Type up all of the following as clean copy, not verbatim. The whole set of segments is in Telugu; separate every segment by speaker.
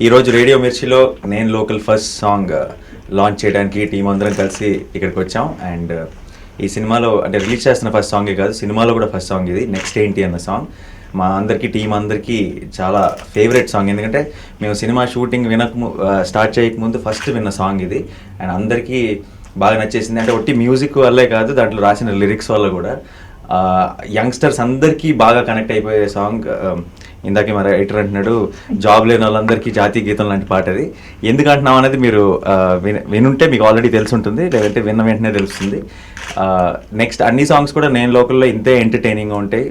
Speaker 1: ఈరోజు రేడియో మిర్చిలో నేను లోకల్ ఫస్ట్ సాంగ్ లాంచ్ చేయడానికి టీం అందరం కలిసి ఇక్కడికి వచ్చాం. అండ్ ఈ సినిమాలో అంటే రిలీజ్ చేస్తున్న ఫస్ట్ సాంగే కాదు, సినిమాలో కూడా ఫస్ట్ సాంగ్ ఇది, నెక్స్ట్ ఏంటి అన్న సాంగ్. మా అందరికీ టీం అందరికీ చాలా ఫేవరెట్ సాంగ్. ఎందుకంటే మేము సినిమా షూటింగ్ స్టార్ట్ చేయకముందు ఫస్ట్ విన్న సాంగ్ ఇది. అండ్ అందరికీ బాగా నచ్చేసింది. అంటే ఒట్టి మ్యూజిక్ వల్లే కాదు, దాంట్లో రాసిన లిరిక్స్ వల్ల కూడా యంగ్స్టర్స్ అందరికీ బాగా కనెక్ట్ అయిపోయే సాంగ్. ఇందాకే మరి రైటర్ అంటున్నాడు, జాబ్ లేని వాళ్ళందరికీ జాతీయ గీతం లాంటి పాట అది. ఎందుకు అంటున్నాం అనేది మీరు వినుంటే మీకు ఆల్రెడీ తెలిసి ఉంటుంది, లేదంటే విన్న వెంటనే తెలుస్తుంది. నెక్స్ట్ అన్ని సాంగ్స్ కూడా నేను లోకల్లో ఇంతే ఎంటర్టైనింగ్గా ఉంటాయి.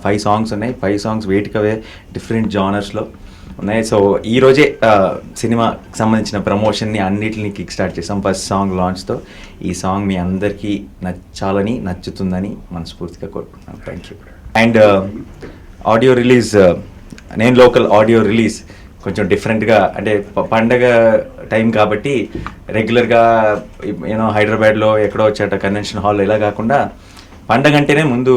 Speaker 1: 5 సాంగ్స్ ఉన్నాయి. 5 సాంగ్స్ వేటికవే డిఫరెంట్ జానర్స్లో ఉన్నాయి. సో ఈరోజే సినిమాకి సంబంధించిన ప్రమోషన్ని అన్నిటిని కిక్ స్టార్ట్ చేసాం ఫస్ట్ సాంగ్ లాంచ్తో. ఈ సాంగ్ మీ అందరికీ నచ్చాలని, నచ్చుతుందని మనస్ఫూర్తిగా కోరుకుంటున్నాను. Thank you. And audio release, నేను లోకల్ ఆడియో రిలీజ్ కొంచెం డిఫరెంట్గా, అంటే పండగ టైం కాబట్టి రెగ్యులర్గా హైదరాబాద్లో ఎక్కడో వచ్చేట కన్వెన్షన్ హాల్ ఇలా కాకుండా పండగ అంటేనే ముందు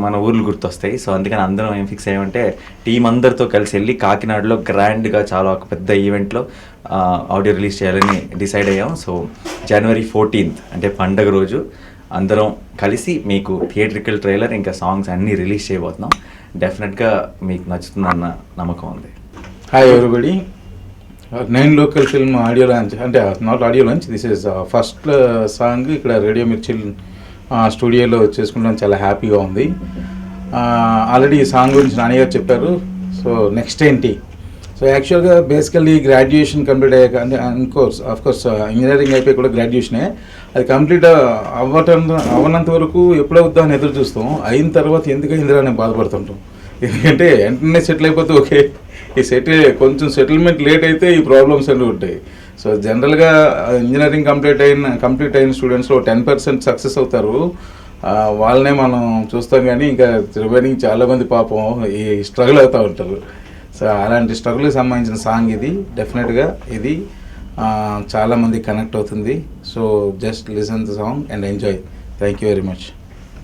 Speaker 1: మన ఊర్లు గుర్తొస్తాయి. సో అందుకని అందరం ఏం ఫిక్స్ అయ్యామంటే టీం అందరితో కలిసి వెళ్ళి కాకినాడలో గ్రాండ్గా చాలా ఒక పెద్ద ఈవెంట్లో ఆడియో రిలీజ్ చేయాలని డిసైడ్ అయ్యాం. సో January 14th అంటే పండగ రోజు అందరం కలిసి మీకు థియేట్రికల్ ట్రైలర్ ఇంకా సాంగ్స్ అన్నీ రిలీజ్ చేయబోతున్నాం. డెఫినెట్గా మీకు నచ్చుతుందన్న నమ్మకం ఉంది.
Speaker 2: హాయ్ ఎవ్రీబడి, నేను లోకల్ ఫిల్మ్ ఆడియో లాంచ్, అంటే not audio launch, this is first song ఇక్కడ రేడియో మిర్చి స్టూడియోలో చేసుకుంటాం. చాలా హ్యాపీగా ఉంది. ఆల్రెడీ ఈ సాంగ్ గురించి నాన్నగారు చెప్పారు. సో నెక్స్ట్ ఏంటి, సో యాక్చువల్గా బేసికల్లీ గ్రాడ్యుయేషన్ కంప్లీట్ అయ్యాక, అంటే అఫ్కోర్స్ ఇంజనీరింగ్ అయిపోయి కూడా గ్రాడ్యుయేషనే, అది కంప్లీట్ అవ్వనంత వరకు ఎప్పుడవుద్దా అని ఎదురు చూస్తాం. అయిన తర్వాత ఎందుకు అయిందిరా అని బాధపడుతుంటాం. ఎందుకంటే వెంటనే సెటిల్ అయిపోతే ఓకే, ఈ కొంచెం సెటిల్మెంట్ లేట్ అయితే ఈ ప్రాబ్లమ్స్ అన్నీ ఉంటాయి. సో జనరల్గా ఇంజనీరింగ్ కంప్లీట్ అయిన స్టూడెంట్స్లో 10% సక్సెస్ అవుతారు, వాళ్ళనే మనం చూస్తాం. కానీ ఇంకా రిమైనింగ్ చాలామంది పాపం ఈ స్ట్రగుల్ అవుతూ ఉంటారు. సో అలాంటి స్ట్రగుల్కి సంబంధించిన సాంగ్ ఇది. డెఫినెట్గా ఇది చాలామంది కనెక్ట్ అవుతుంది. So just listen the song and enjoy. Thank you very much.